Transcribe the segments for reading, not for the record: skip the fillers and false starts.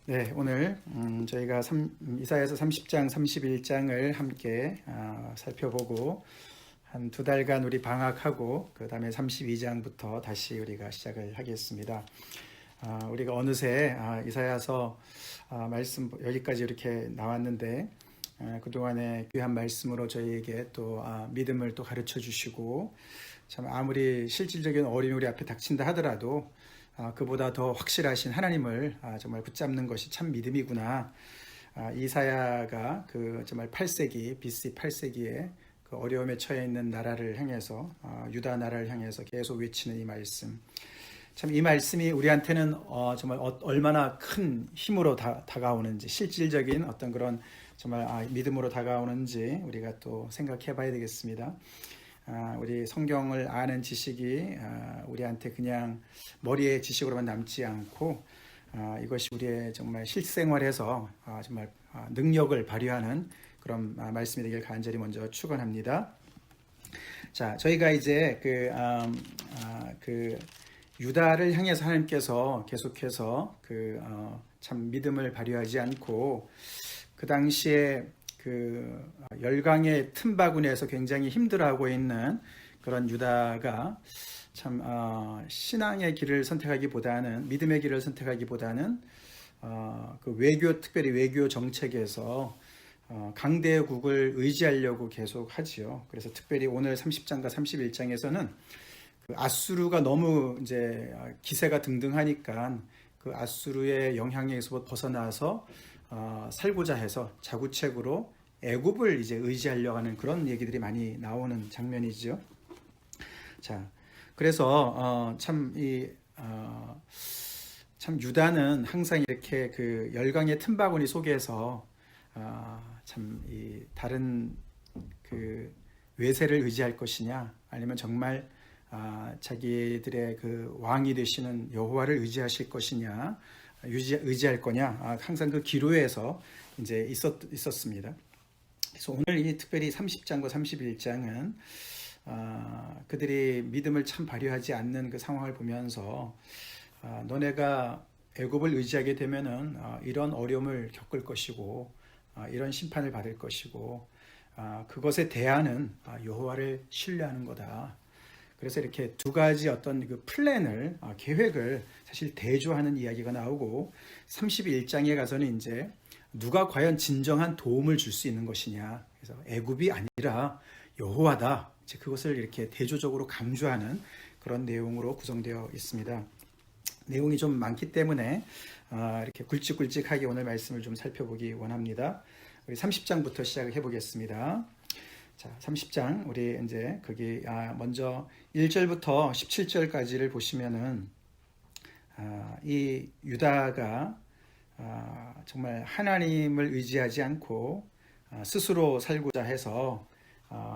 네, 오늘 저희가 이사야서 30장, 31장을 함께 살펴보고 한 두 달간 우리 방학하고 그 다음에 32장부터 다시 우리가 시작을 하겠습니다. 우리가 어느새 이사야서 말씀 여기까지 이렇게 나왔는데 그동안에 귀한 말씀으로 저희에게 또 믿음을 또 가르쳐 주시고 참 아무리 실질적인 어려움이 우리 앞에 닥친다 하더라도 그보다 더 확실하신 하나님을 정말 붙잡는 것이 참 믿음이구나. 이사야가 그 정말 8세기 BC 8세기에 그 어려움에 처해 있는 나라를 향해서 유다 나라를 향해서 계속 외치는 이 말씀. 참 이 말씀이 우리한테는 정말 얼마나 큰 힘으로 다가오는지 실질적인 어떤 그런 정말 믿음으로 다가오는지 우리가 또 생각해 봐야 되겠습니다. 우리 성경을 아는 지식이 우리한테 그냥 머리의 지식으로만 남지 않고 이것이 우리의 정말 실생활에서 정말 능력을 발휘하는 그런 말씀이 되길 간절히 먼저 축원합니다. 자, 저희가 이제 그 유다를 향해서 하나님께서 계속해서 참 믿음을 발휘하지 않고 그 당시에 그 열강의 틈바구니에서 굉장히 힘들어하고 있는 그런 유다가 참 신앙의 길을 선택하기보다는 믿음의 길을 선택하기보다는 그 특별히 외교 정책에서 강대국을 의지하려고 계속 하지요. 그래서 특별히 오늘 30장과 31장에서는 그 아수르가 너무 이제 기세가 등등하니까 그 아수르의 영향에서 벗어나서 살고자 해서 자구책으로 애굽을 이제 의지하려고 하는 그런 얘기들이 많이 나오는 장면이죠. 자, 그래서 참 유다는 항상 이렇게 그 열강의 틈바구니 속에서 참 이 다른 그 외세를 의지할 것이냐, 아니면 정말 자기들의 그 왕이 되시는 여호와를 의지하실 것이냐, 의지할 거냐, 항상 그 기로에서 이제 있었습니다. 그래서 오늘 이 특별히 30장과 31장은 그들이 믿음을 참 발휘하지 않는 그 상황을 보면서 너네가 애굽을 의지하게 되면은 이런 어려움을 겪을 것이고 이런 심판을 받을 것이고 그것에 대안은 여호와를 신뢰하는 거다. 그래서 이렇게 두 가지 어떤 그 플랜을 계획을 사실 대조하는 이야기가 나오고 31장에 가서는 이제 누가 과연 진정한 도움을 줄 수 있는 것이냐. 그래서 애굽이 아니라 여호와다. 이제 그것을 이렇게 대조적으로 강조하는 그런 내용으로 구성되어 있습니다. 내용이 좀 많기 때문에 이렇게 굵직굵직하게 오늘 말씀을 좀 살펴보기 원합니다. 우리 30장부터 시작을 해보겠습니다. 자, 30장 우리 이제 거기 먼저 1절부터 17절까지를 보시면은 이 유다가 정말 하나님을 의지하지 않고 스스로 살고자 해서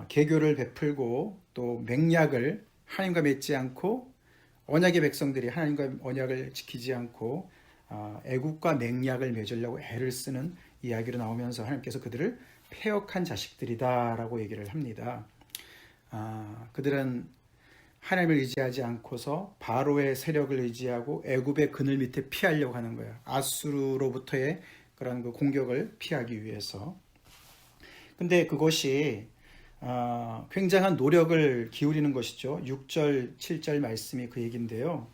계교를 베풀고 또 맹약을 하나님과 맺지 않고 언약의 백성들이 하나님과 언약을 지키지 않고 애국과 맹약을 맺으려고 애를 쓰는 이야기로 나오면서 하나님께서 그들을 패역한 자식들이다라고 얘기를 합니다. 그들은 하나님을 의지하지 않고서 바로의 세력을 의지하고 애굽의 그늘 밑에 피하려고 하는 거예요. 아수르로부터의 그런 그 공격을 피하기 위해서. 근데 그것이 굉장한 노력을 기울이는 것이죠. 6절, 7절 말씀이 그 얘기인데요.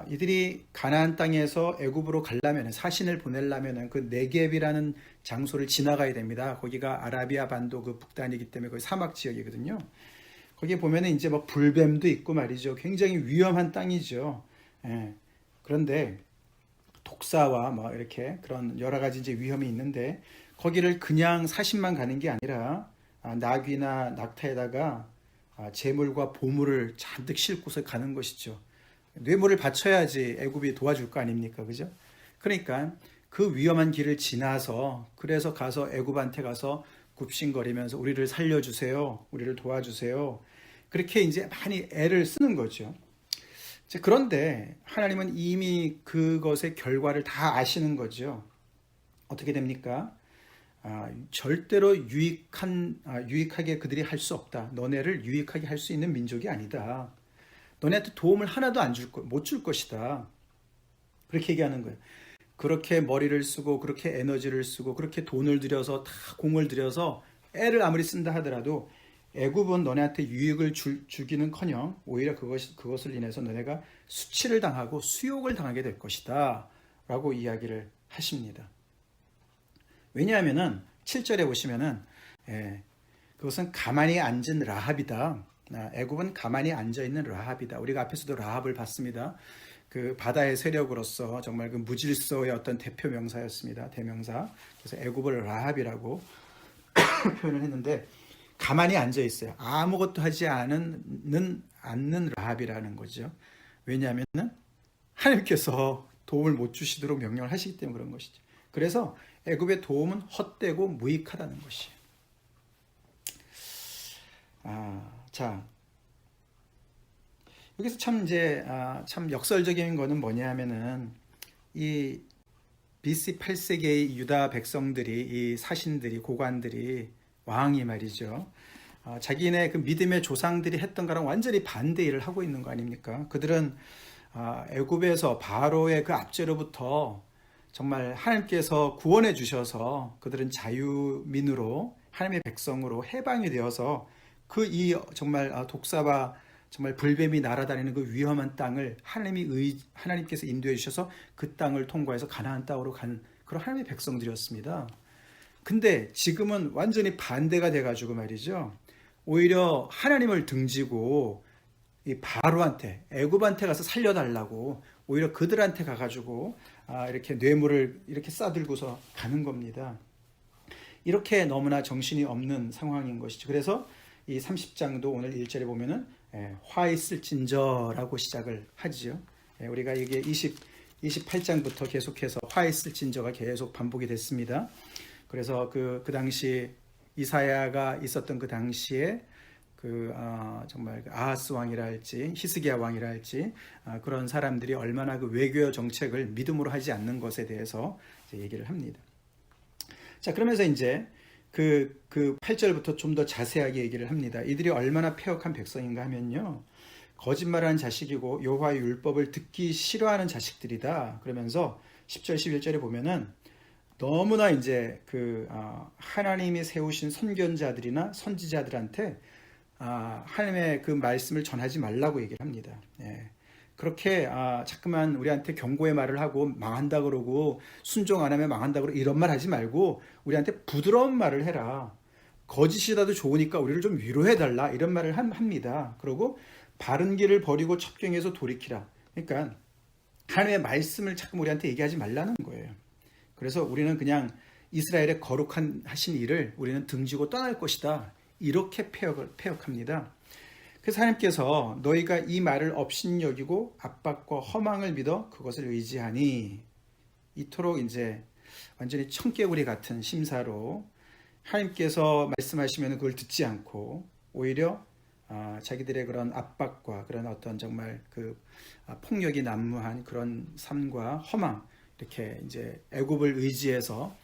이들이 가나안 땅에서 애굽으로 가려면 사신을 보내려면 그 네겝이라는 장소를 지나가야 됩니다. 거기가 아라비아 반도 그 북단이기 때문에 거기 사막 지역이거든요. 거기 보면은 이제 뭐 불뱀도 있고 말이죠. 굉장히 위험한 땅이죠. 예. 그런데 독사와 뭐 이렇게 그런 여러 가지 이제 위험이 있는데 거기를 그냥 사신만 가는 게 아니라 나귀나 낙타에다가 재물과 보물을 잔뜩 싣고서 가는 것이죠. 뇌물을 바쳐야지 애굽이 도와줄 거 아닙니까? 그죠? 그러니까 그 위험한 길을 지나서 그래서 가서 애굽한테 가서 굽신거리면서 우리를 살려주세요. 우리를 도와주세요. 그렇게 이제 많이 애를 쓰는 거죠. 그런데 하나님은 이미 그것의 결과를 다 아시는 거죠. 어떻게 됩니까? 절대로 유익하게 그들이 할 수 없다. 너네를 유익하게 할 수 있는 민족이 아니다. 너네한테 도움을 하나도 못 줄 것이다. 그렇게 얘기하는 거예요. 그렇게 머리를 쓰고 그렇게 에너지를 쓰고 그렇게 돈을 들여서 다 공을 들여서 애를 아무리 쓴다 하더라도 애굽은 너네한테 유익을 주기는커녕 오히려 그것을 인해서 너네가 수치를 당하고 수욕을 당하게 될 것이다 라고 이야기를 하십니다. 왜냐하면은 7절에 보시면은 그것은 가만히 앉은 라합이다. 애굽은 가만히 앉아있는 라합이다. 우리가 앞에서도 라합을 봤습니다. 그 바다의 세력으로서 정말 그 무질서의 어떤 대표 명사였습니다. 대명사. 그래서 애굽을 라합이라고 표현을 했는데 가만히 앉아 있어요. 아무것도 하지 않는 라합이라는 거죠. 왜냐하면은 하나님께서 도움을 못 주시도록 명령을 하시기 때문에 그런 것이죠. 그래서 애굽의 도움은 헛되고 무익하다는 것이에요. 자, 여기서 참 역설적인 거는 뭐냐면은 이 BC 8세기의 유다 백성들이, 이 사신들이, 고관들이, 왕이 말이죠. 자기네 그 믿음의 조상들이 했던 거랑 완전히 반대 일을 하고 있는 거 아닙니까? 그들은 애굽에서 바로의 그 압제로부터 정말 하나님께서 구원해 주셔서 그들은 자유민으로 하나님의 백성으로 해방이 되어서 정말 독사와 정말 불뱀이 날아다니는 그 위험한 땅을 하나님께서 인도해 주셔서 그 땅을 통과해서 가나안 땅으로 간 그런 하나님의 백성들이었습니다. 근데 지금은 완전히 반대가 돼가지고 말이죠. 오히려 하나님을 등지고 이 바로한테, 애굽한테 가서 살려달라고 오히려 그들한테 가가지고 이렇게 뇌물을 이렇게 싸들고서 가는 겁니다. 이렇게 너무나 정신이 없는 상황인 것이죠. 그래서 이 30장도 오늘 1절에 보면은 화 있을진저라고 시작을 하지요. 우리가 이게 28장부터 계속해서 화 있을진저가 계속 반복이 됐습니다. 그래서 그 당시 이사야가 있었던 그 당시에 정말 아하스 왕이라 할지 히스기야 왕이라 할지 그런 사람들이 얼마나 그 외교 정책을 믿음으로 하지 않는 것에 대해서 이제 얘기를 합니다. 자, 그러면서 이제 그 8절부터 좀 더 자세하게 얘기를 합니다. 이들이 얼마나 패역한 백성인가 하면요. 거짓말하는 자식이고 여호와의 율법을 듣기 싫어하는 자식들이다. 그러면서 10절 11절에 보면은 너무나 이제 하나님이 세우신 선견자들이나 선지자들한테 하나님의 그 말씀을 전하지 말라고 얘기를 합니다. 그렇게 자꾸만 우리한테 경고의 말을 하고 망한다 그러고 순종 안 하면 망한다 그러고 이런 말 하지 말고 우리한테 부드러운 말을 해라. 거짓이라도 좋으니까 우리를 좀 위로해달라 이런 말을 합니다. 그리고 바른 길을 버리고 첩경에서 돌이키라. 그러니까 하나님의 말씀을 자꾸 우리한테 얘기하지 말라는 거예요. 그래서 우리는 그냥 이스라엘의 거룩한 하신 일을 우리는 등지고 떠날 것이다. 이렇게 패역합니다. 그래서 하나님께서 너희가 이 말을 업신여기고 압박과 허망을 믿어 그것을 의지하니 이토록 이제 완전히 청개구리 같은 심사로 하나님께서 말씀하시면 그걸 듣지 않고 오히려 자기들의 그런 압박과 그런 어떤 정말 폭력이 난무한 그런 삶과 허망 이렇게 이제 애굽을 의지해서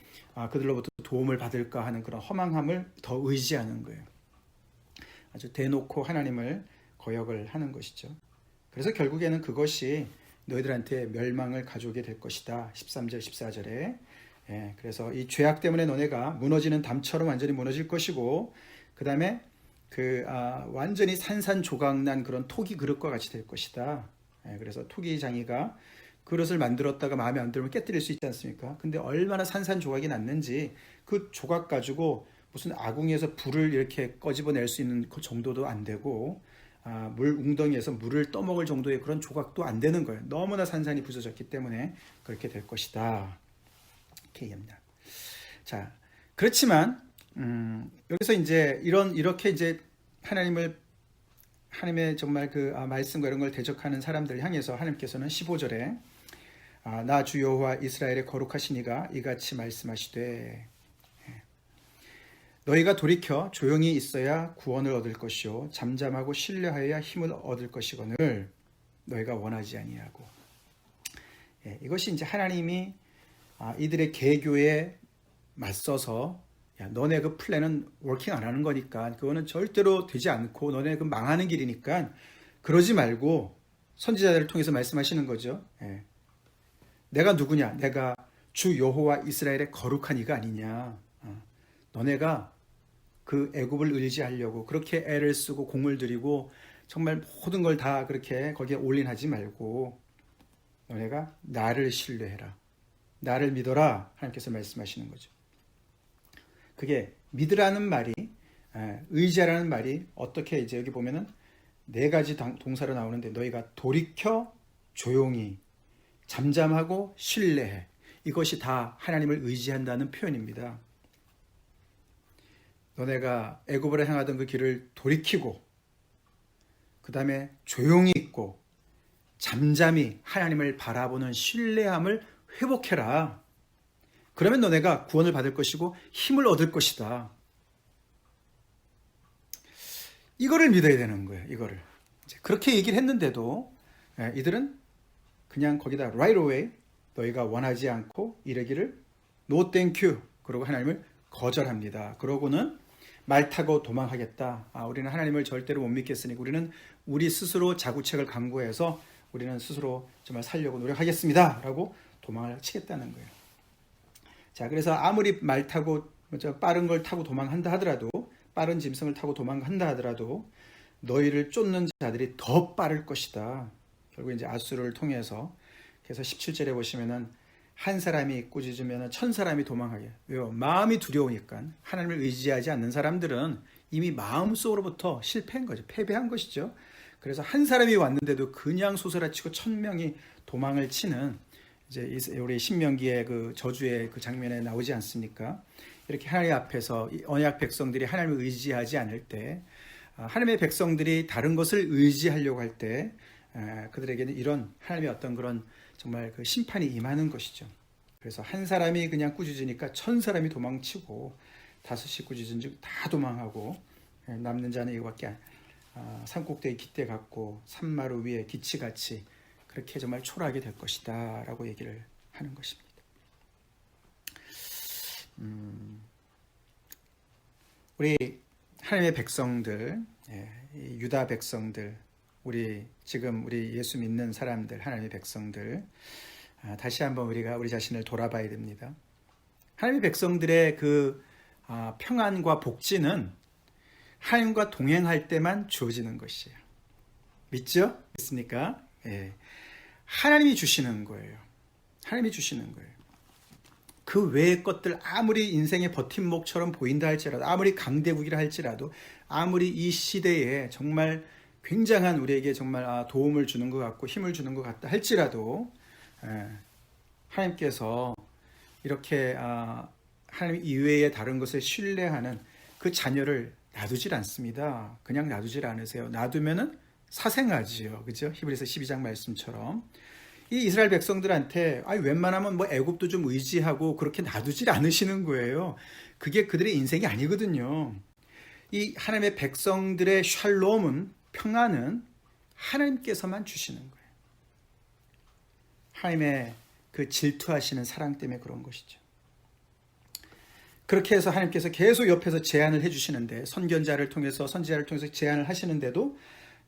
그들로부터 도움을 받을까 하는 그런 허망함을 더 의지하는 거예요. 아주 대놓고 하나님을 거역을 하는 것이죠. 그래서 결국에는 그것이 너희들한테 멸망을 가져오게 될 것이다. 13절 14절에 그래서 이 죄악 때문에 너네가 무너지는 담처럼 완전히 무너질 것이고 그 다음에 완전히 산산조각난 그런 토기 그릇과 같이 될 것이다. 그래서 토기장이가 그릇을 만들었다가 마음에 안 들면 깨뜨릴 수 있지 않습니까? 근데 얼마나 산산조각이 났는지 그 조각 가지고 무슨 아궁이에서 불을 이렇게 꺼집어낼 수 있는 그 정도도 안 되고 물 웅덩이에서 물을 떠먹을 정도의 그런 조각도 안 되는 거예요. 너무나 산산이 부서졌기 때문에 그렇게 될 것이다. 이렇게 얘기합니다. 자, 그렇지만 여기서 이제 이렇게 이제 하나님의 정말 말씀과 이런 걸 대적하는 사람들을 향해서 하나님께서는 15절에 나 주 여호와 이스라엘의 거룩하시니가 이같이 말씀하시되 너희가 돌이켜 조용히 있어야 구원을 얻을 것이요 잠잠하고 신뢰하여야 힘을 얻을 것이거늘 너희가 원하지 아니하고. 이것이 이제 하나님이 이들의 개교에 맞서서 너네 그 플랜은 워킹 안 하는 거니까 그거는 절대로 되지 않고 너네 그 망하는 길이니까 그러지 말고 선지자들을 통해서 말씀하시는 거죠. 내가 누구냐? 내가 주 여호와 이스라엘의 거룩한 이가 아니냐? 너네가 그 애굽을 의지하려고 그렇게 애를 쓰고 공을 들이고 정말 모든 걸 다 그렇게 거기에 올인하지 말고 너네가 나를 신뢰해라. 나를 믿어라. 하나님께서 말씀하시는 거죠. 그게 믿으라는 말이, 의지하라는 말이 어떻게 이제 여기 보면은 네 가지 동사로 나오는데 너희가 돌이켜 조용히 잠잠하고 신뢰해. 이것이 다 하나님을 의지한다는 표현입니다. 너네가 애굽으로 향하던 그 길을 돌이키고 그 다음에 조용히 있고 잠잠히 하나님을 바라보는 신뢰함을 회복해라. 그러면 너네가 구원을 받을 것이고 힘을 얻을 것이다. 이거를 믿어야 되는 거예요. 이거를. 그렇게 얘기를 했는데도 이들은 그냥 거기다 right away 너희가 원하지 않고 이러기를 no thank you 그러고 하나님을 거절합니다. 그러고는 말 타고 도망하겠다. 우리는 하나님을 절대로 못 믿겠으니 우리는 우리 스스로 자구책을 강구해서 우리는 스스로 정말 살려고 노력하겠습니다. 라고 도망을 치겠다는 거예요. 자, 그래서 아무리 말 타고 빠른 걸 타고 도망한다 하더라도 빠른 짐승을 타고 도망한다 하더라도 너희를 쫓는 자들이 더 빠를 것이다. 결국 이제 아수르를 통해서 그래서 17절에 보시면은 한 사람이 꾸짖으면 1000사람이 도망하게. 왜요? 마음이 두려우니까. 하나님을 의지하지 않는 사람들은 이미 마음속으로부터 실패한 거죠. 패배한 것이죠. 그래서 한 사람이 왔는데도 그냥 솟아라치고 1000명이 도망을 치는 이제 우리 신명기의 그 저주의 그 장면에 나오지 않습니까? 이렇게 하나님 앞에서 언약 백성들이 하나님을 의지하지 않을 때, 하나님의 백성들이 다른 것을 의지하려고 할 때, 그들에게는 이런 하나님의 어떤 그런 정말 그 심판이 임하는 것이죠. 그래서 한 사람이 그냥 꾸짖으니까 1000사람이 도망치고 5이 꾸짖은즉 다 도망하고 남는 자는 이거밖에 산꼭대기 깃대 같고 산마루 위에 기치같이 그렇게 정말 초라하게 될 것이다 라고 얘기를 하는 것입니다. 우리 하나님의 백성들, 유다 백성들, 우리 지금 우리 예수 믿는 사람들, 하나님의 백성들, 다시 한번 우리가 우리 자신을 돌아봐야 됩니다. 하나님의 백성들의 그 평안과 복지는 하나님과 동행할 때만 주어지는 것이에요. 믿죠? 믿습니까? 예. 하나님이 주시는 거예요. 하나님이 주시는 거예요. 그 외의 것들 아무리 인생의 버팀목처럼 보인다 할지라도, 아무리 강대국이라 할지라도, 아무리 이 시대에 정말 굉장한 우리에게 정말 도움을 주는 것 같고 힘을 주는 것 같다 할지라도 하나님께서 이렇게 하나님 이외의 다른 것을 신뢰하는 그 자녀를 놔두질 않습니다. 그냥 놔두질 않으세요. 놔두면은 사생아지요. 그죠? 히브리서 12장 말씀처럼 이 이스라엘 백성들한테 웬만하면 뭐 애굽도 좀 의지하고 그렇게 놔두질 않으시는 거예요. 그게 그들의 인생이 아니거든요. 이 하나님의 백성들의 샬롬은, 평안은 하나님께서만 주시는 거예요. 하나님의 그 질투하시는 사랑 때문에 그런 것이죠. 그렇게 해서 하나님께서 계속 옆에서 제안을 해주시는데, 선견자를 통해서, 선지자를 통해서 제안을 하시는데도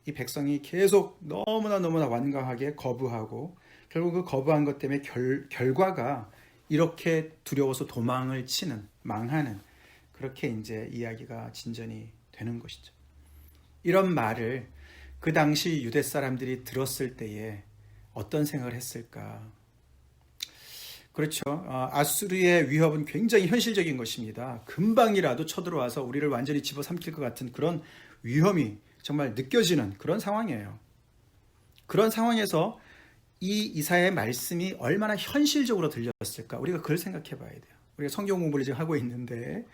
이 백성이 계속 너무나 완강하게 거부하고, 결국 그 거부한 것 때문에 결과가 이렇게 두려워서 도망을 치는, 망하는, 그렇게 이제 이야기가 진전이 되는 것이죠. 이런 말을 그 당시 유대 사람들이 들었을 때에 어떤 생각을 했을까? 그렇죠. 아수르의 위협은 굉장히 현실적인 것입니다. 금방이라도 쳐들어와서 우리를 완전히 집어삼킬 것 같은 그런 위험이 정말 느껴지는 그런 상황이에요. 그런 상황에서 이 이사야의 말씀이 얼마나 현실적으로 들렸을까? 우리가 그걸 생각해 봐야 돼요. 우리가 성경 공부를 지금 하고 있는데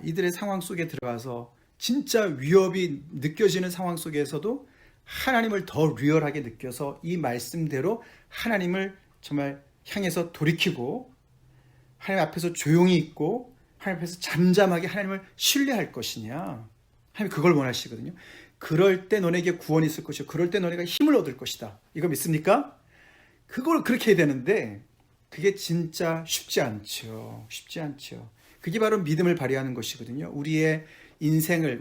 이들의 상황 속에 들어가서 진짜 위협이 느껴지는 상황 속에서도 하나님을 더 리얼하게 느껴서 이 말씀대로 하나님을 정말 향해서 돌이키고 하나님 앞에서 조용히 있고 하나님 앞에서 잠잠하게 하나님을 신뢰할 것이냐. 하나님 그걸 원하시거든요. 그럴 때 너네에게 구원이 있을 것이고 그럴 때 너네가 힘을 얻을 것이다. 이거 믿습니까? 그걸 그렇게 해야 되는데 그게 진짜 쉽지 않죠. 쉽지 않죠. 그게 바로 믿음을 발휘하는 것이거든요. 우리의 인생의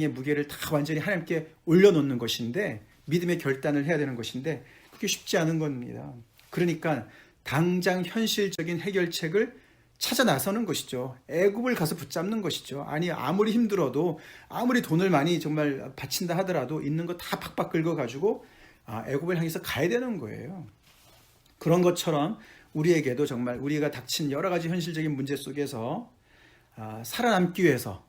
무게를 다 완전히 하나님께 올려놓는 것인데 믿음의 결단을 해야 되는 것인데 그게 쉽지 않은 겁니다. 그러니까 당장 현실적인 해결책을 찾아 나서는 것이죠. 애굽을 가서 붙잡는 것이죠. 아니 아무리 힘들어도 아무리 돈을 많이 정말 바친다 하더라도 있는 거 다 팍팍 긁어가지고 애굽을 향해서 가야 되는 거예요. 그런 것처럼 우리에게도 정말 우리가 닥친 여러 가지 현실적인 문제 속에서 살아남기 위해서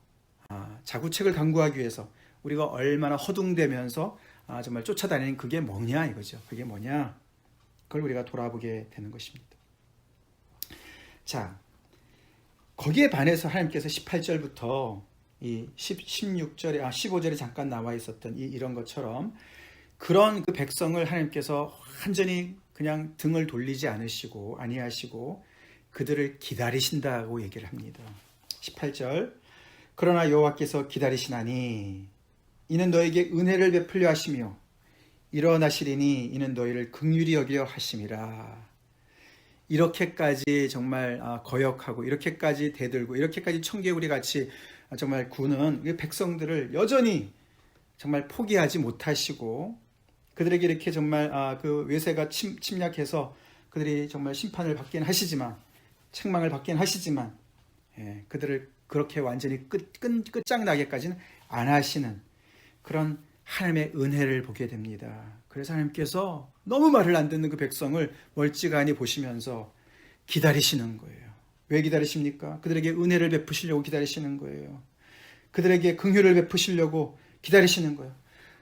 자구책을 강구하기 위해서 우리가 얼마나 허둥대면서 정말 쫓아다니는 그게 뭐냐 이거죠. 그게 뭐냐? 그걸 우리가 돌아보게 되는 것입니다. 자, 거기에 반해서 하나님께서 18절부터 이 16절에 15절에 잠깐 나와 있었던 이런 것처럼 그런 그 백성을 하나님께서 완전히 그냥 등을 돌리지 않으시고 아니하시고 그들을 기다리신다고 얘기를 합니다. 18절 그러나 여호와께서 기다리시나니 이는 너에게 은혜를 베풀려 하시며 일어나시리니 이는 너희를 긍휼히 여겨 하심이라. 이렇게까지 정말 거역하고 이렇게까지 대들고 이렇게까지 청개구리 같이 정말 구는 백성들을 여전히 정말 포기하지 못하시고 그들에게 이렇게 정말 그 외세가 침략해서 그들이 정말 심판을 받긴 하시지만 책망을 받긴 하시지만 그들을 그렇게 완전히 끝장나게까지는 안 하시는 그런 하나님의 은혜를 보게 됩니다. 그래서 하나님께서 너무 말을 안 듣는 그 백성을 멀찌감히 보시면서 기다리시는 거예요. 왜 기다리십니까? 그들에게 은혜를 베푸시려고 기다리시는 거예요. 그들에게 긍휼을 베푸시려고 기다리시는 거예요.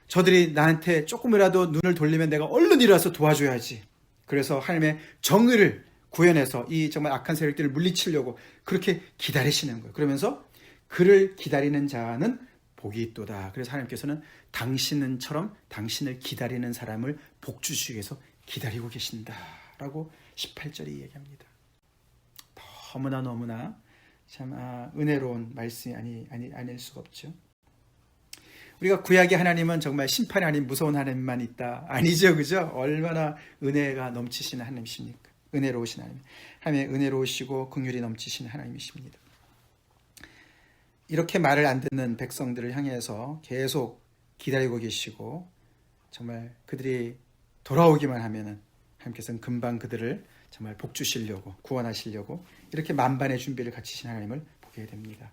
저들이 나한테 조금이라도 눈을 돌리면 내가 얼른 일어나서 도와줘야지. 그래서 하나님의 정의를 구현해서 이 정말 악한 세력들을 물리치려고 그렇게 기다리시는 거예요. 그러면서 그를 기다리는 자는 복이 있도다. 그래서 하나님께서는 당신은처럼 당신을 기다리는 사람을 복 주시기 위해서 기다리고 계신다라고 18절이 얘기합니다. 너무나 참 은혜로운 말씀이 아닐 수가 없죠. 우리가 구약의 하나님은 정말 심판이 아닌 무서운 하나님만 있다. 아니죠. 그죠? 얼마나 은혜가 넘치시는 하나님이십니까? 은혜로우신 하나님. 하나님의 은혜로우시고 긍휼이 넘치시는 하나님이십니다. 이렇게 말을 안 듣는 백성들을 향해서 계속 기다리고 계시고 정말 그들이 돌아오기만 하면은 하나님께서는 금방 그들을 정말 복 주시려고 구원하시려고 이렇게 만반의 준비를 갖추신 하나님을 보게 됩니다.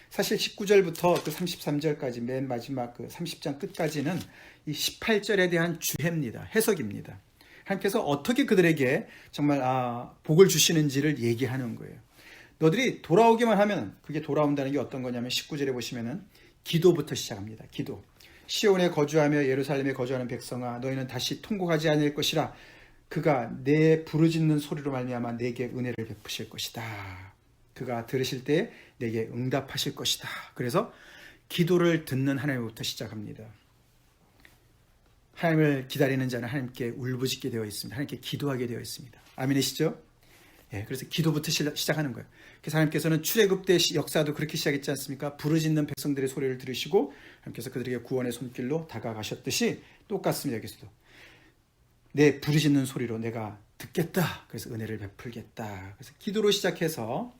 사실 19절부터 그 33절까지 맨 마지막 그 30장 끝까지는 이 18절에 대한 주해입니다. 해석입니다. 하나님께서 어떻게 그들에게 정말 복을 주시는지를 얘기하는 거예요. 너들이 돌아오기만 하면 그게 돌아온다는 게 어떤 거냐면 19절에 보시면은 기도부터 시작합니다. 기도. 시온에 거주하며 예루살렘에 거주하는 백성아 너희는 다시 통곡하지 않을 것이라 그가 내 부르짖는 소리로 말미암아 내게 은혜를 베푸실 것이다. 그가 들으실 때 내게 응답하실 것이다. 그래서 기도를 듣는 하나님부터 시작합니다. 하나님을 기다리는 자는 하나님께 울부짖게 되어 있습니다. 하나님께 기도하게 되어 있습니다. 아멘이시죠? 그래서 기도부터 시작하는 거예요. 그래서 하나님께서는 출애굽 때 역사도 그렇게 시작했지 않습니까? 부르짖는 백성들의 소리를 들으시고 하나님께서 그들에게 구원의 손길로 다가가셨듯이 똑같습니다. 여기서도 내 부르짖는 소리로 내가 듣겠다. 그래서 은혜를 베풀겠다. 그래서 기도로 시작해서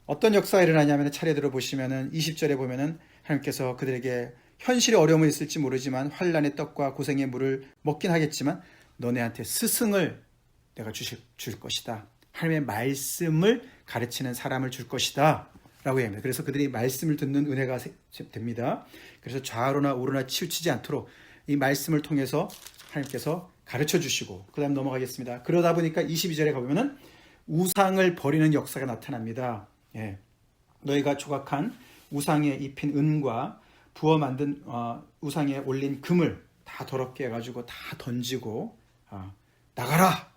어떤 역사가 일어나냐면 차례대로 보시면은 20절에 보면은 하나님께서 그들에게 현실의 어려움이 있을지 모르지만 환난의 떡과 고생의 물을 먹긴 하겠지만 너네한테 스승을 내가 줄 것이다. 하나님의 말씀을 가르치는 사람을 줄 것이다 라고 얘기합니다. 그래서 그들이 말씀을 듣는 은혜가 됩니다. 그래서 좌로나 우로나 치우치지 않도록 이 말씀을 통해서 하나님께서 가르쳐 주시고 그 다음 넘어가겠습니다. 그러다 보니까 22절에 가보면 우상을 버리는 역사가 나타납니다. 너희가 조각한 우상에 입힌 은과 부어 만든 우상에 올린 금을 다 더럽게 해가지고 다 던지고 나가라.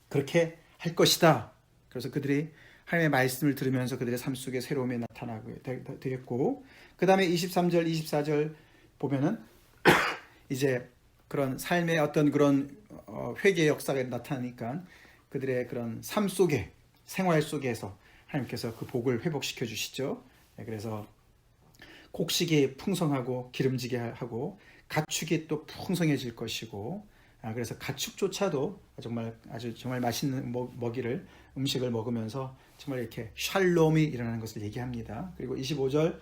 그렇게 할 것이다. 그래서 그들이 하나님의 말씀을 들으면서 그들의 삶 속에 새로움이 나타나게 되겠고 그 다음에 23절, 24절 보면은 이제 그런 삶의 어떤 그런 회개의 역사가 나타나니까 그들의 그런 삶 속에 생활 속에서 하나님께서 그 복을 회복시켜 주시죠. 그래서 곡식이 풍성하고 기름지게 하고 가축이 또 풍성해질 것이고 그래서 가축조차도 정말 맛있는 음식을 먹으면서 정말 이렇게 샬롬이 일어나는 것을 얘기합니다. 그리고 25절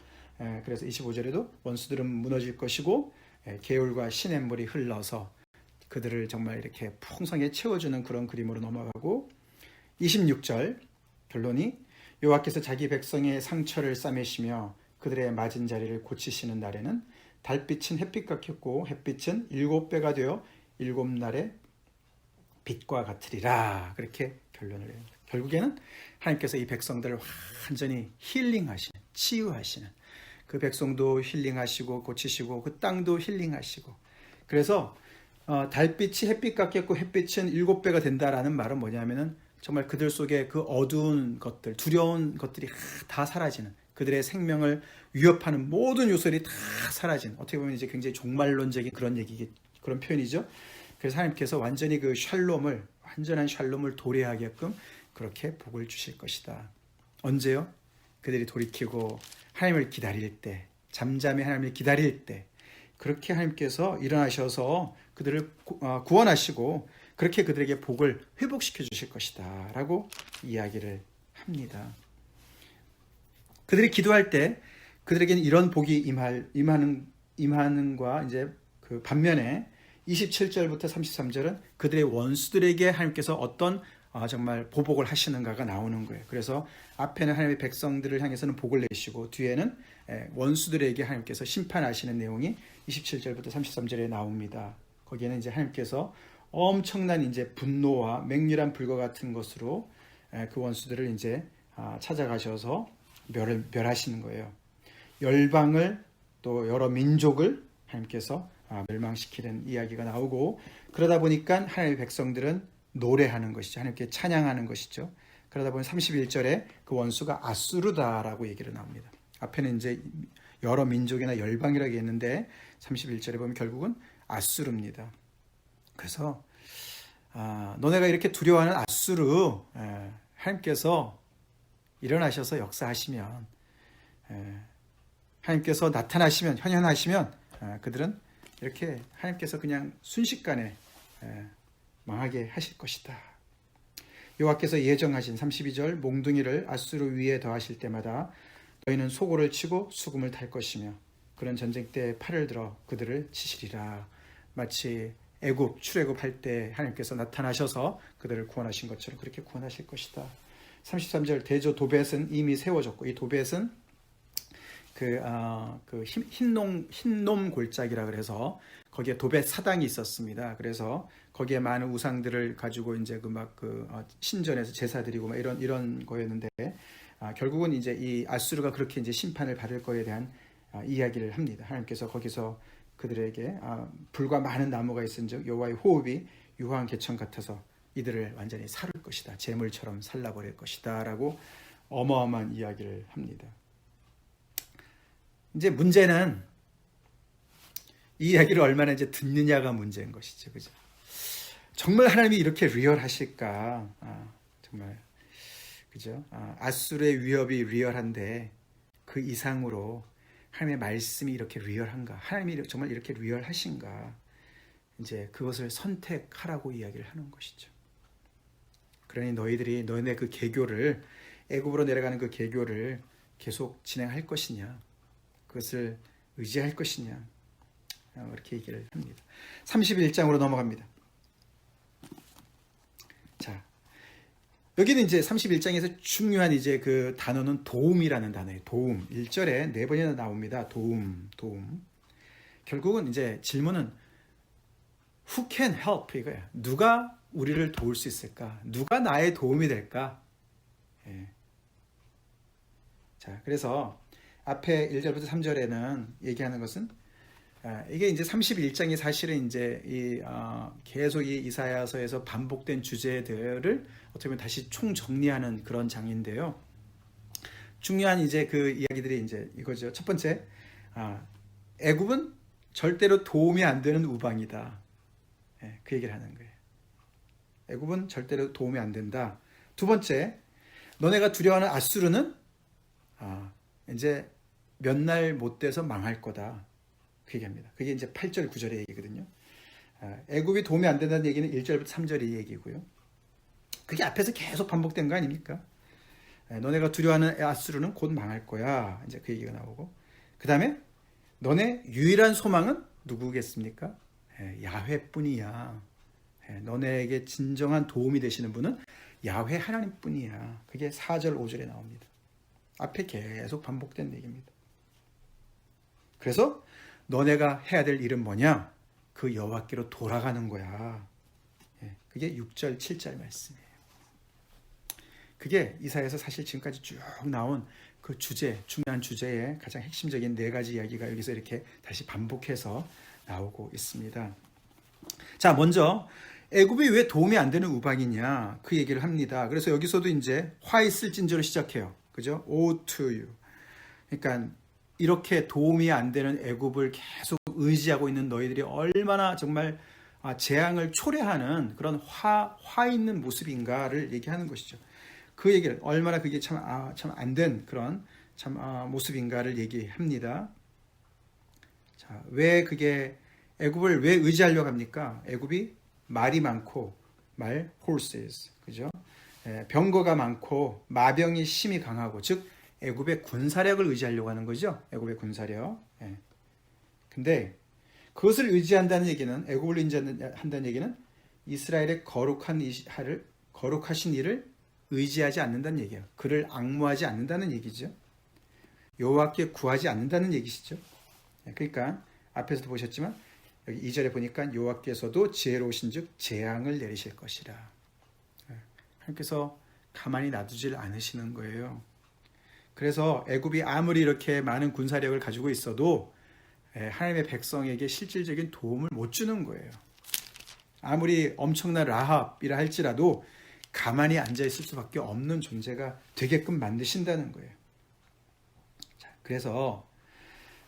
그래서 25절에도 원수들은 무너질 것이고 개울과 시냇물이 흘러서 그들을 정말 이렇게 풍성하게 채워주는 그런 그림으로 넘어가고 26절 결론이 여호와께서 자기 백성의 상처를 싸매시며 그들의 맞은 자리를 고치시는 날에는 달빛은 햇빛과 같고 햇빛은 7배가 되어 7날의 빛과 같으리라. 그렇게 결론을 해요. 결국에는 하나님께서 이 백성들을 완전히 힐링하시는, 치유하시는, 그 백성도 힐링하시고 고치시고 그 땅도 힐링하시고, 그래서 달빛이 햇빛 같겠고 햇빛은 7배가 된다라는 말은 뭐냐면은 정말 그들 속에 그 어두운 것들, 두려운 것들이 다 사라지는, 그들의 생명을 위협하는 모든 요소들이 다 사라지는, 어떻게 보면 이제 굉장히 종말론적인 그런 표현이죠. 그래서 하나님께서 완전히 그 완전한 샬롬을 도래하게끔 그렇게 복을 주실 것이다. 언제요? 그들이 돌이키고 하나님을 기다릴 때, 잠잠히 하나님을 기다릴 때, 그렇게 하나님께서 일어나셔서 그들을 구원하시고 그렇게 그들에게 복을 회복시켜 주실 것이다 라고 이야기를 합니다. 그들이 기도할 때 그들에게는 이런 복이 임하는과 이제 그 반면에 27절부터 33절은 그들의 원수들에게 하나님께서 어떤 정말 보복을 하시는가가 나오는 거예요. 그래서 앞에는 하나님의 백성들을 향해서는 복을 내시고 뒤에는 원수들에게 하나님께서 심판하시는 내용이 27절부터 33절에 나옵니다. 거기에는 이제 하나님께서 엄청난 이제 분노와 맹렬한 불과 같은 것으로 그 원수들을 이제 찾아가셔서 멸하시는 거예요. 열방을 또 여러 민족을 하나님께서 멸망시키는 이야기가 나오고, 그러다 보니까 하나님의 백성들은 노래하는 것이죠. 하나님께 찬양하는 것이죠. 그러다 보니 31절에 그 원수가 아수르다라고 얘기를 나옵니다. 앞에는 이제 여러 민족이나 열방이라고 했는데 31절에 보면 결국은 아수르입니다. 그래서 너네가 이렇게 두려워하는 아수르, 하나님께서 일어나셔서 역사하시면, 하나님께서 나타나시면, 현현하시면 그들은 이렇게 하나님께서 그냥 순식간에 망하게 하실 것이다. 여호와께서 예정하신 32절 몽둥이를 아수르 위에 더하실 때마다 너희는 소고를 치고 수금을 탈 것이며 그런 전쟁 때 팔을 들어 그들을 치시리라. 마치 출애굽할 때 하나님께서 나타나셔서 그들을 구원하신 것처럼 그렇게 구원하실 것이다. 33절 대저 도벳은 이미 세워졌고, 이 도벳은 흰놈 골짜기라 그래서 거기에 도벳 사당이 있었습니다. 그래서 거기에 많은 우상들을 가지고 이제 신전에서 제사 드리고 이런 거였는데, 결국은 이제 이 아수르가 그렇게 이제 심판을 받을 거에 대한 이야기를 합니다. 하나님께서 거기서 그들에게 불과 많은 나무가 있은즉 여호와의 호흡이 유황 개천 같아서 이들을 완전히 살을 것이다. 재물처럼 살라버릴 것이다. 라고 어마어마한 이야기를 합니다. 이제 문제는 이 이야기를 얼마나 이제 듣느냐가 문제인 것이죠. 그죠? 정말 하나님이 이렇게 리얼하실까? 정말. 그죠? 아수르의 위협이 리얼한데 그 이상으로 하나님의 말씀이 이렇게 리얼한가? 하나님이 정말 이렇게 리얼하신가? 이제 그것을 선택하라고 이야기를 하는 것이죠. 그러니 너네 그 개교를, 애굽으로 내려가는 그 개교를 계속 진행할 것이냐? 그것을 의지할 것이냐? 이렇게 얘기를 합니다. 31장으로 넘어갑니다. 자, 여기는 이제 31장에서 중요한 이제 그 단어는 도움이라는 단어예요. 도움. 1절에 4번이나 나옵니다. 도움. 결국은 이제 질문은 Who can help? 이거예요. 누가 우리를 도울 수 있을까? 누가 나의 도움이 될까? 예. 자, 그래서 앞에 1절부터 3절에는 얘기하는 것은 이게 이제 31장이 사실은 이제 계속 이 이사야서에서 반복된 주제들을 어떻게 보면 다시 총정리하는 그런 장인데요. 중요한 이제 그 이야기들이 이제 이거죠. 첫 번째, 애굽은 절대로 도움이 안 되는 우방이다. 예, 그 얘기를 하는 거예요. 애굽은 절대로 도움이 안 된다. 두 번째, 너네가 두려워하는 아수르는 이제 몇 날 못 돼서 망할 거다. 그 얘기합니다. 그게 이제 8절 9절의 얘기거든요. 애굽이 도움이 안 된다는 얘기는 1절부터 3절의 얘기고요. 그게 앞에서 계속 반복된 거 아닙니까? 너네가 두려워하는 아수르는 곧 망할 거야. 이제 그 얘기가 나오고, 그 다음에 너네 유일한 소망은 누구겠습니까? 야훼뿐이야. 너네에게 진정한 도움이 되시는 분은 야훼 하나님뿐이야. 그게 4절 5절에 나옵니다. 앞에 계속 반복된 얘기입니다. 그래서 너네가 해야 될 일은 뭐냐? 그 여호와께로 돌아가는 거야. 그게 6절 7절 말씀이에요. 그게 이사야에서 사실 지금까지 쭉 나온 그 중요한 주제의 가장 핵심적인 4가지 이야기가 여기서 이렇게 다시 반복해서 나오고 있습니다. 자, 먼저 애굽이 왜 도움이 안 되는 우방이냐 그 얘기를 합니다. 그래서 여기서도 이제 화 있을진저로 시작해요. 그죠? O to you. 그러니까 이렇게 도움이 안 되는 애굽을 계속 의지하고 있는 너희들이 얼마나 정말 재앙을 초래하는 그런 화 있는 모습인가를 얘기하는 것이죠. 그 얘기를 얼마나 그게 참 안 된 그런 모습인가를 얘기합니다. 자, 왜 그게 애굽을 왜 의지하려고 합니까? 애굽이 말이 많고 horses, 그죠? 병거가 많고 마병이 심히 강하고, 즉 애굽의 군사력을 의지하려고 하는 거죠. 애굽의 군사력. 근데 그것을 의지한다는 얘기는, 애굽을 의지한다는 얘기는 이스라엘의 거룩하신 이를 의지하지 않는다는 얘기예요. 그를 앙모하지 않는다는 얘기죠. 여호와께 구하지 않는다는 얘기시죠. 그러니까 앞에서도 보셨지만 여기 2절에 보니까 여호와께서도 지혜로우신 즉 재앙을 내리실 것이라. 하나님께서 가만히 놔두질 않으시는 거예요. 그래서 애굽이 아무리 이렇게 많은 군사력을 가지고 있어도 하나님의 백성에게 실질적인 도움을 못 주는 거예요. 아무리 엄청난 라합이라 할지라도 가만히 앉아있을 수밖에 없는 존재가 되게끔 만드신다는 거예요. 자, 그래서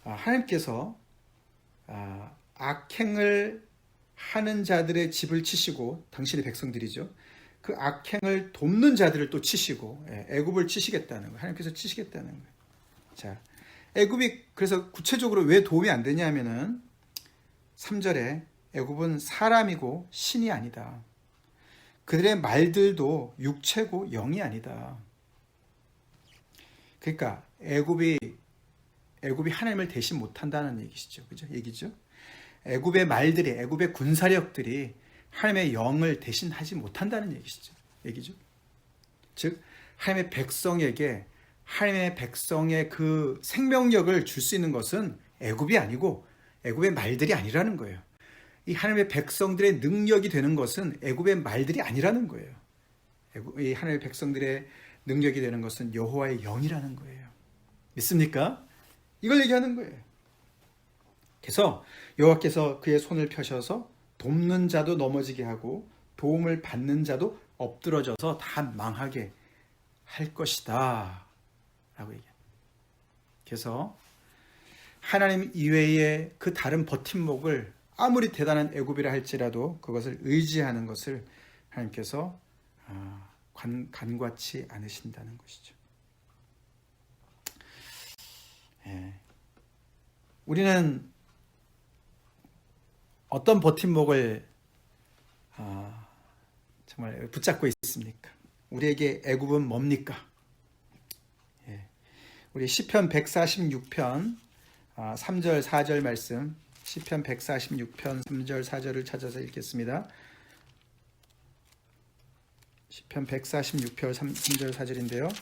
하나님께서 악행을 하는 자들의 집을 치시고, 당신의 백성들이죠. 그 악행을 돕는 자들을 또 치시고, 애굽을 치시겠다는 거예요. 하나님께서 치시겠다는 거예요. 자, 애굽이 그래서 구체적으로 왜 도움이 안 되냐 하면은 3절에 애굽은 사람이고 신이 아니다. 그들의 말들도 육체고 영이 아니다. 그러니까 애굽이 하나님을 대신 못한다는 얘기시죠. 그죠? 얘기죠. 애굽의 말들이, 애굽의 군사력들이 하나님의 영을 대신하지 못한다는 얘기죠. 즉 하나님의 백성에게 하나님의 백성의 그 생명력을 줄 수 있는 것은 애굽이 아니고 애굽의 말들이 아니라는 거예요. 이 하나님의 백성들의 능력이 되는 것은 애굽의 말들이 아니라는 거예요. 이 하나님의 백성들의 능력이 되는 것은 여호와의 영이라는 거예요. 믿습니까? 이걸 얘기하는 거예요. 그래서 여호와께서 그의 손을 펴셔서 돕는 자도 넘어지게 하고 도움을 받는 자도 엎드러져서 다 망하게 할 것이다 라고 얘기합니다. 그래서 하나님 이외의 그 다른 버팀목을 아무리 대단한 애굽이라 할지라도 그것을 의지하는 것을 하나님께서 간과치 않으신다는 것이죠. 우리는 어떤 버팀목을 정말 붙잡고 있습니까? 우리에게 애굽은 뭡니까? 우리 시편 146편 3절 4절 말씀, 시편 146편 3절 4절을 찾아서 읽겠습니다. 시편 146편 3절 4절인데요.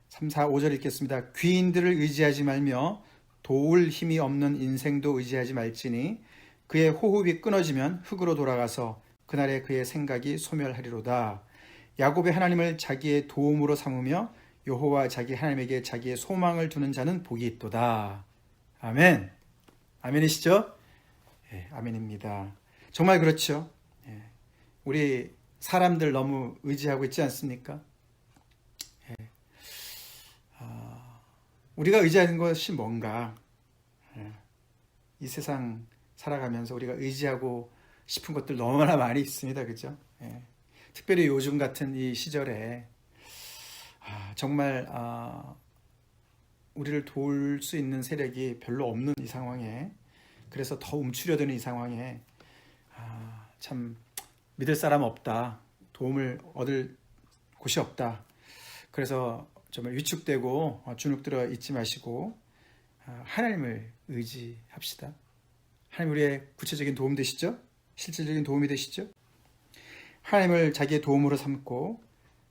3, 4, 5절 읽겠습니다. 귀인들을 의지하지 말며 도울 힘이 없는 인생도 의지하지 말지니 그의 호흡이 끊어지면 흙으로 돌아가서 그날에 그의 생각이 소멸하리로다. 야곱의 하나님을 자기의 도움으로 삼으며 여호와 자기 하나님에게 자기의 소망을 두는 자는 복이 있도다. 아멘. 아멘이시죠? 아멘입니다. 정말 그렇죠. 우리 사람들 너무 의지하고 있지 않습니까? 우리가 의지하는 것이 뭔가? 이 세상 살아가면서 우리가 의지하고 싶은 것들 너무나 많이 있습니다. 그죠? 특별히 요즘 같은 이 시절에 정말 우리를 도울 수 있는 세력이 별로 없는 이 상황에, 그래서 더 움츠려드는 이 상황에 참 믿을 사람 없다, 도움을 얻을 곳이 없다, 그래서 정말 위축되고 주눅들어 있지 마시고 하나님을 의지합시다. 하나님 우리의 구체적인 도움 되시죠? 실질적인 도움이 되시죠? 하나님을 자기의 도움으로 삼고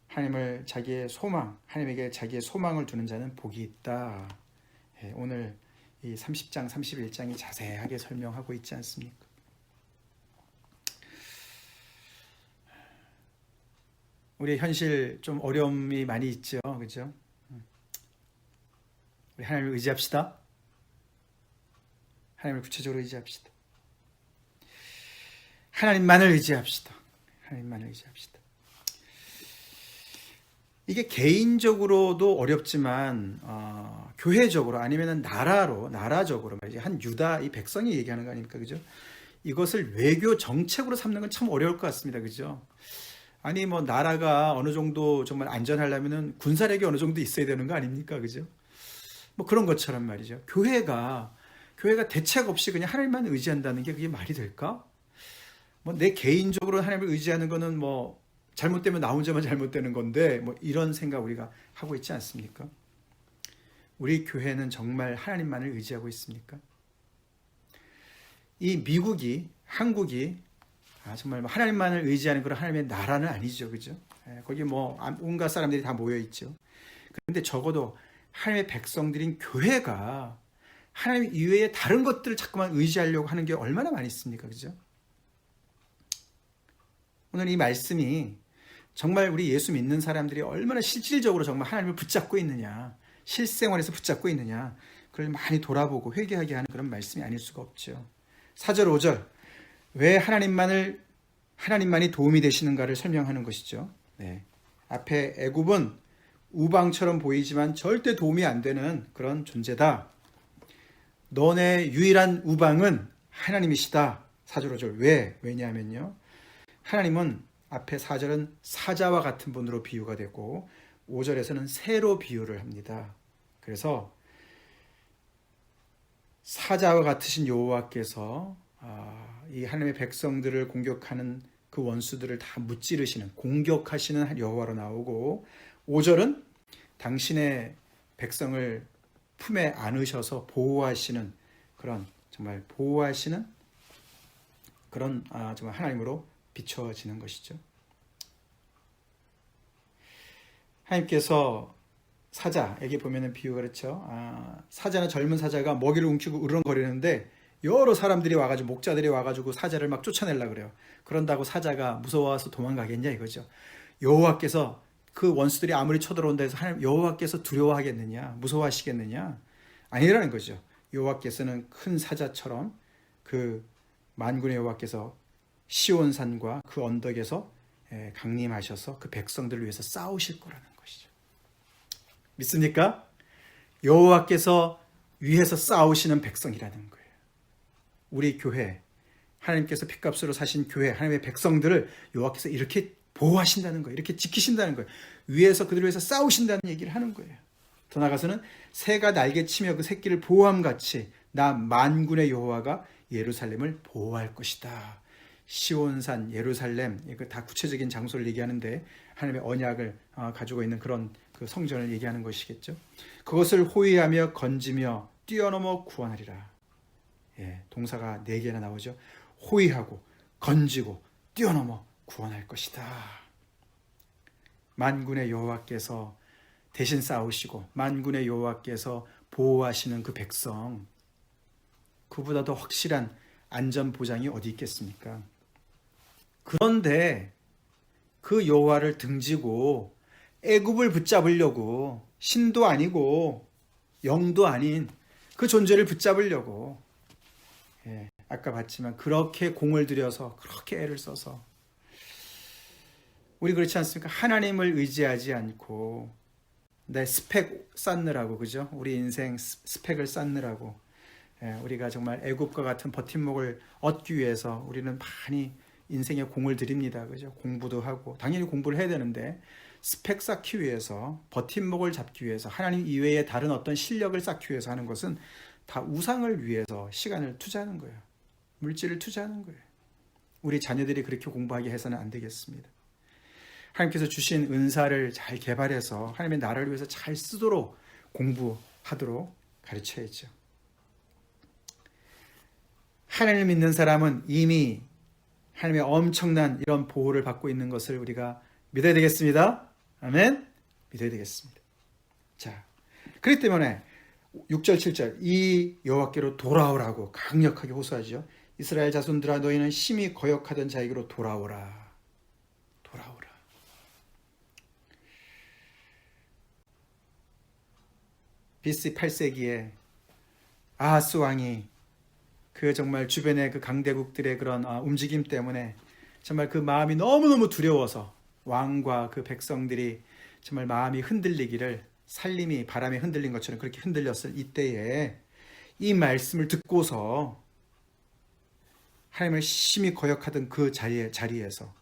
하나님을 자기의 소망, 하나님에게 자기의 소망을 두는 자는 복이 있다. 오늘 이 30장, 31장이 자세하게 설명하고 있지 않습니까? 우리의 현실 좀 어려움이 많이 있죠. 그죠? 우리 하나님을 의지합시다. 하나님을 구체적으로 의지합시다. 하나님만을 의지합시다. 하나님만을 의지합시다. 이게 개인적으로도 어렵지만 교회적으로 아니면 나라적으로 한 유다 이 백성이 얘기하는 거 아닙니까? 그죠? 이것을 외교 정책으로 삼는 건 참 어려울 것 같습니다. 그죠? 아니 뭐 나라가 어느 정도 정말 안전하려면은 군사력이 어느 정도 있어야 되는 거 아닙니까? 그죠? 뭐 그런 것처럼 말이죠. 교회가 대책 없이 그냥 하나님만 의지한다는 게 그게 말이 될까? 뭐 내 개인적으로 하나님을 의지하는 거는 뭐 잘못되면 나 혼자만 잘못되는 건데 뭐 이런 생각 우리가 하고 있지 않습니까? 우리 교회는 정말 하나님만을 의지하고 있습니까? 이 미국이 한국이 정말 하나님만을 의지하는 그런 하나님의 나라는 아니죠. 그죠? 거기 뭐 온갖 사람들이 다 모여 있죠. 그런데 적어도 하나님의 백성들인 교회가 하나님 이외에 다른 것들을 자꾸만 의지하려고 하는 게 얼마나 많이 있습니까? 그죠? 오늘 이 말씀이 정말 우리 예수 믿는 사람들이 얼마나 실질적으로 정말 하나님을 붙잡고 있느냐, 실생활에서 붙잡고 있느냐, 그걸 많이 돌아보고 회개하게 하는 그런 말씀이 아닐 수가 없죠. 4절, 5절, 왜 하나님만이 도움이 되시는가를 설명하는 것이죠. 네. 앞에 애굽은 우방처럼 보이지만 절대 도움이 안 되는 그런 존재다. 너네 유일한 우방은 하나님이시다. 4절, 5절. 왜냐하면요. 하나님은 앞에 4절은 사자와 같은 분으로 비유가 되고 5절에서는 새로 비유를 합니다. 그래서 사자와 같으신 여호와께서 이 하나님의 백성들을 공격하는 그 원수들을 다 무찌르시는 공격하시는 여호와로 나오고 5절은 당신의 백성을 품에 안으셔서 보호하시는 그런 정말 보호하시는 그런 정말 하나님으로 비춰지는 것이죠. 하나님께서 사자에게 보면은 비유가 그렇죠. 사자는 젊은 사자가 먹이를 움키고 으르렁거리는데 여러 사람들이 와가지고 목자들이 와가지고 사자를 막 쫓아내려고 그래요. 그런다고 사자가 무서워서 도망가겠냐 이거죠. 여호와께서 그 원수들이 아무리 쳐들어온다 해서 하나님 여호와께서 두려워하겠느냐, 무서워하시겠느냐? 아니라는 거죠. 여호와께서는 큰 사자처럼 그 만군의 여호와께서 시온산과 그 언덕에서 강림하셔서 그 백성들을 위해서 싸우실 거라는 것이죠. 믿습니까? 여호와께서 위에서 싸우시는 백성이라는 거예요. 우리 교회, 하나님께서 핏값으로 사신 교회, 하나님의 백성들을 여호와께서 이렇게 보호하신다는 거예요. 이렇게 지키신다는 거예요. 위에서 그들을 위해서 싸우신다는 얘기를 하는 거예요. 더 나아가서는 새가 날개치며 그 새끼를 보호함같이 나 만군의 여호와가 예루살렘을 보호할 것이다. 시온산, 예루살렘, 이거 다 구체적인 장소를 얘기하는데 하나님의 언약을 가지고 있는 그런 그 성전을 얘기하는 것이겠죠. 그것을 호위하며 건지며 뛰어넘어 구원하리라. 동사가 4개나 나오죠. 호위하고 건지고 뛰어넘어 구원할 것이다. 만군의 여호와께서 대신 싸우시고 만군의 여호와께서 보호하시는 그 백성, 그보다 더 확실한 안전 보장이 어디 있겠습니까? 그런데 그 여호와를 등지고 애굽을 붙잡으려고 신도 아니고 영도 아닌 그 존재를 붙잡으려고 아까 봤지만 그렇게 공을 들여서 그렇게 애를 써서 우리 그렇지 않습니까? 하나님을 의지하지 않고 내 스펙 쌓느라고, 그죠? 우리 인생 스펙을 쌓느라고 우리가 정말 애굽과 같은 버팀목을 얻기 위해서 우리는 많이 인생에 공을 들입니다. 그죠? 공부도 하고 당연히 공부를 해야 되는데 스펙 쌓기 위해서 버팀목을 잡기 위해서 하나님 이외에 다른 어떤 실력을 쌓기 위해서 하는 것은 다 우상을 위해서 시간을 투자하는 거예요. 물질을 투자하는 거예요. 우리 자녀들이 그렇게 공부하게 해서는 안 되겠습니다. 하나님께서 주신 은사를 잘 개발해서 하나님의 나라를 위해서 잘 쓰도록 공부하도록 가르쳐야죠. 하나님을 믿는 사람은 이미 하나님의 엄청난 이런 보호를 받고 있는 것을 우리가 믿어야 되겠습니다. 아멘. 믿어야 되겠습니다. 자, 그렇기 때문에 6절 7절 이 여호와께로 돌아오라고 강력하게 호소하죠. 이스라엘 자손들아 너희는 심히 거역하던 자에게로 돌아오라. 돌아오라. BC 8세기에 아하스 왕이 그 정말 주변의 그 강대국들의 그런 움직임 때문에 정말 그 마음이 너무너무 두려워서 왕과 그 백성들이 정말 마음이 흔들리기를 살림이 바람에 흔들린 것처럼 그렇게 흔들렸을 이때에 이 말씀을 듣고서 하나님을 심히 거역하던 그 자리에서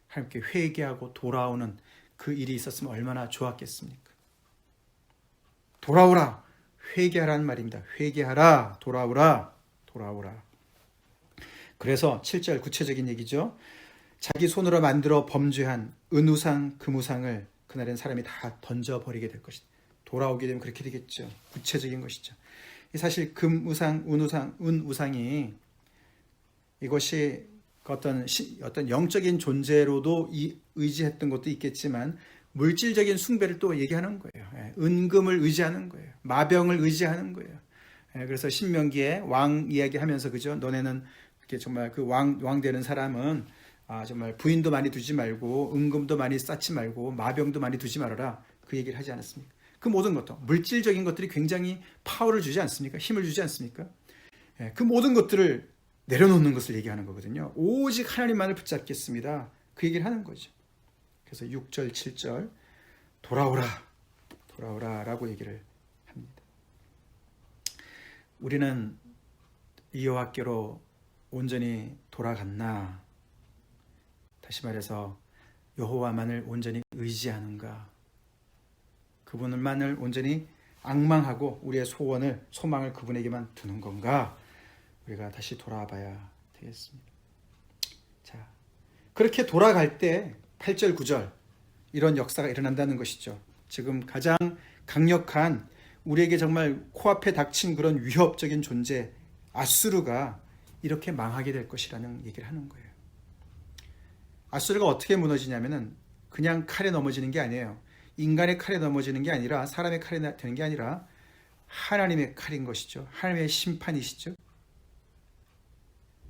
하나님께 회개하고 돌아오는 그 일이 있었으면 얼마나 좋았겠습니까? 돌아오라. 회개하라는 말입니다. 회개하라. 돌아오라. 돌아오라. 그래서 7절 구체적인 얘기죠. 자기 손으로 만들어 범죄한 은우상, 금우상을 그날엔 사람이 다 던져버리게 될 것이다. 돌아오게 되면 그렇게 되겠죠. 구체적인 것이죠. 사실 금우상, 은우상이 이것이 어떤 영적인 존재로도 의지했던 것도 있겠지만 물질적인 숭배를 또 얘기하는 거예요. 은금을 의지하는 거예요. 마병을 의지하는 거예요. 그래서 신명기에 왕 이야기하면서 그죠? 너네는 이렇게 정말 그 왕 되는 사람은 정말 부인도 많이 두지 말고 은금도 많이 쌓지 말고 마병도 많이 두지 말아라. 그 얘기를 하지 않았습니까? 그 모든 것도 물질적인 것들이 굉장히 파워를 주지 않습니까? 힘을 주지 않습니까? 그 모든 것들을 내려놓는 것을 얘기하는 거거든요. 오직 하나님만을 붙잡겠습니다. 그 얘기를 하는 거죠. 그래서 6절 7절 돌아오라. 돌아오라 라고 얘기를 합니다. 우리는 이 여호와께로 온전히 돌아갔나? 다시 말해서 여호와만을 온전히 의지하는가? 그분만을 온전히 앙망하고 우리의 소망을 그분에게만 두는 건가? 우리가 다시 돌아와 봐야 되겠습니다. 자, 그렇게 돌아갈 때 8절 9절 이런 역사가 일어난다는 것이죠. 지금 가장 강력한 우리에게 정말 코앞에 닥친 그런 위협적인 존재 아수르가 이렇게 망하게 될 것이라는 얘기를 하는 거예요. 아수르가 어떻게 무너지냐면은 그냥 칼에 넘어지는 게 아니에요. 인간의 칼에 넘어지는 게 아니라 사람의 칼이 되는 게 아니라 하나님의 칼인 것이죠. 하나님의 심판이시죠.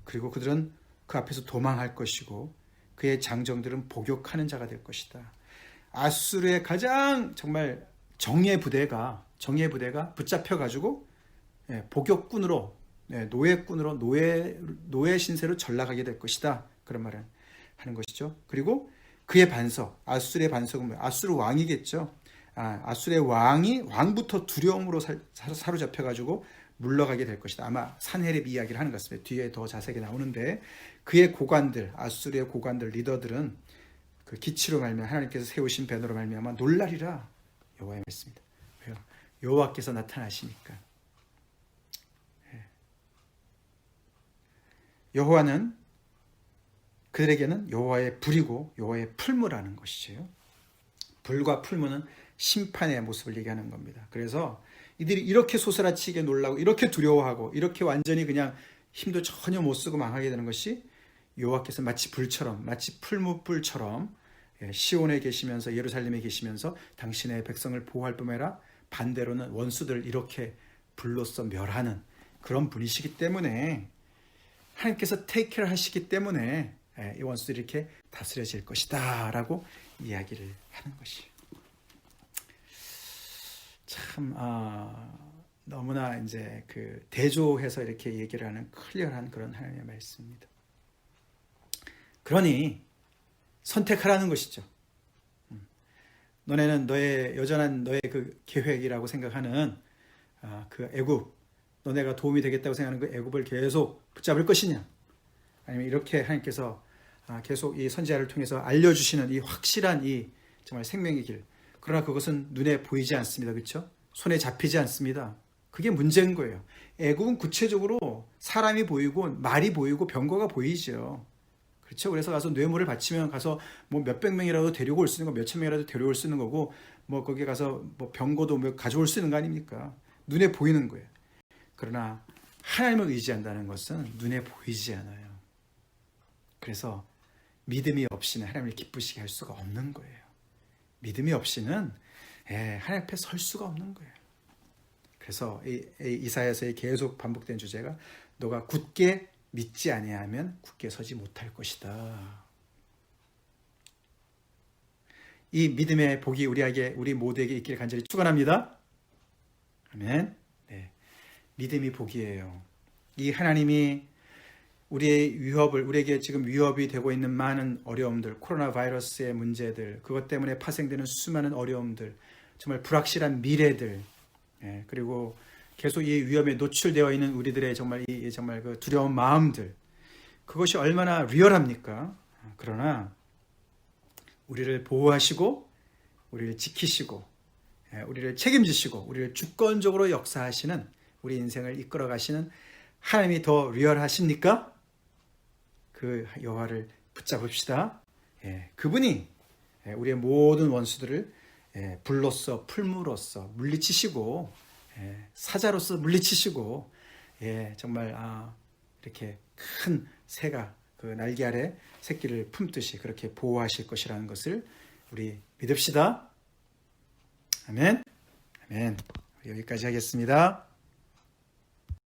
그리고 그들은 그 앞에서 도망할 것이고 그의 장정들은 복역하는 자가 될 것이다. 아수르의 가장 정말 정예 부대가 붙잡혀가지고 복역군으로 노예꾼으로 노예 신세로 전락하게 될 것이다. 그런 말을 하는 것이죠. 그리고 그의 반석, 아수르의 반석은 뭐예요? 아수르 왕이겠죠. 아수르의 왕부터 두려움으로 사로잡혀가지고 물러가게 될 것이다. 아마 산헤립 이야기를 하는 것 같습니다. 뒤에 더 자세하게 나오는데 그의 고관들, 아수르의 고관들, 리더들은 그 기치로 말미암아 하나님께서 세우신 배너로 말미암아 놀라리라. 여호와의 말씀입니다. 왜요? 여호와께서 나타나시니까. 여호와는 그들에게는 여호와의 불이고 여호와의 풀무라는 것이죠. 불과 풀무는 심판의 모습을 얘기하는 겁니다. 그래서 이들이 이렇게 소스라치게 놀라고 이렇게 두려워하고 이렇게 완전히 그냥 힘도 전혀 못 쓰고 망하게 되는 것이 여호와께서 마치 불처럼 마치 풀무불처럼 시온에 계시면서 예루살렘에 계시면서 당신의 백성을 보호할 뿐만 아니라 반대로는 원수들을 이렇게 불로써 멸하는 그런 분이시기 때문에 하나님께서 테이크를 하시기 때문에 이 원수들이 이렇게 다스려질 것이다 라고 이야기를 하는 것이에요. 참 너무나 이제 그 대조해서 이렇게 얘기를 하는 클리어한 그런 하나님의 말씀입니다. 그러니 선택하라는 것이죠. 너네는 여전한 너의 그 계획이라고 생각하는 그 애굽, 너네가 도움이 되겠다고 생각하는 그 애굽을 계속 붙잡을 것이냐? 아니면 이렇게 하나님께서 계속 이 선지자를 통해서 알려주시는 이 확실한 이 정말 생명의 길. 그러나 그것은 눈에 보이지 않습니다. 그렇죠? 손에 잡히지 않습니다. 그게 문제인 거예요. 애굽은 구체적으로 사람이 보이고 말이 보이고 병거가 보이죠. 그렇죠? 그래서 가서 뇌물을 바치면 가서 뭐 몇백 명이라도 데리고 올 수 있는 거, 몇천 명이라도 데려올 수 있는 거고, 뭐 거기 가서 뭐 병거도 뭐 가져올 수 있는 거 아닙니까? 눈에 보이는 거예요. 그러나 하나님을 의지한다는 것은 눈에 보이지 않아요. 그래서 믿음이 없이는 하나님을 기쁘시게 할 수가 없는 거예요. 믿음이 없이는 하나님 앞에 설 수가 없는 거예요. 그래서 이사야서에 계속 반복된 주제가 너가 굳게 믿지 아니하면 굳게 서지 못할 것이다. 이 믿음의 복이 우리 모두에게 있기를 간절히 축원합니다. 아멘. 네. 믿음이 복이에요. 이 하나님이 우리에게 지금 위협이 되고 있는 많은 어려움들, 코로나 바이러스의 문제들, 그것 때문에 파생되는 수많은 어려움들, 정말 불확실한 미래들, 그리고 계속 이 위험에 노출되어 있는 우리들의 정말 그 두려운 마음들, 그것이 얼마나 리얼합니까? 그러나 우리를 보호하시고, 우리를 지키시고, 우리를 책임지시고, 우리를 주권적으로 역사하시는, 우리 인생을 이끌어 가시는 하나님이 더 리얼하십니까? 그 여호와를 붙잡읍시다. 그분이 우리의 모든 원수들을 불로써 풀무로써 물리치시고 사자로서 물리치시고 정말 이렇게 큰 새가 그 날개 아래 새끼를 품듯이 그렇게 보호하실 것이라는 것을 우리 믿읍시다. 아멘. 아멘. 여기까지 하겠습니다.